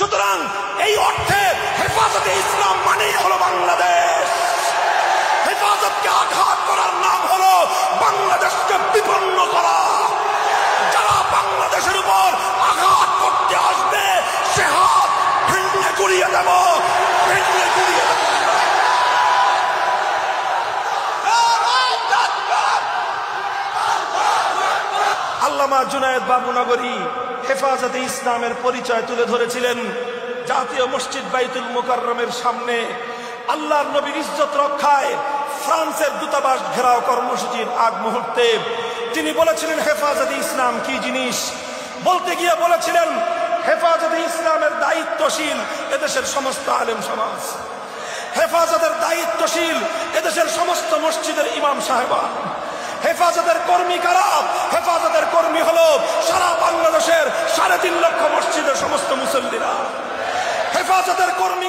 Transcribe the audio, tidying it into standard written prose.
সুতরাং এই অর্থে হেফাজতে ইসলাম মানেই হলো বাংলাদেশ। হেফাজতকে আঘাত করার নাম হলো বাংলাদেশকে বিপন্ন করা। যারা বাংলাদেশের উপর আঘাত করতে আসবে সে হাত ভেঙে গুড়িয়ে দেব, ভেঙে গুড়িয়ে দেব। আল্লামা জুনায়েদ বাবুনগরী হেফাজতে ইসলামের পরিচয় তুলে ধরেছিলেন জাতীয় মসজিদ বাইতুল মুকাররমের সামনে আল্লাহর নবীর ইজ্জত রক্ষায় ফ্রান্সের দূতাবাস ঘেরাও কর্মসূচির আগ মুহূর্তে তিনি বলেছিলেন হেফাজতে ইসলাম কি জিনিস। বলতে গিয়ে বলেছিলেন হেফাজতে ইসলামের দায়িত্বশীল এদেশের সমস্ত আলেম সমাজ, হেফাজতের দায়িত্বশীল এদেশের সমস্ত মসজিদের ইমাম সাহেবান, হেফাজতের কর্মী কারা? হেফাজতের কর্মী হলো সারা বাংলাদেশের 3.5 লক্ষ মসজিদের সমস্ত মুসল্লিরা। হেফাজতের কর্মী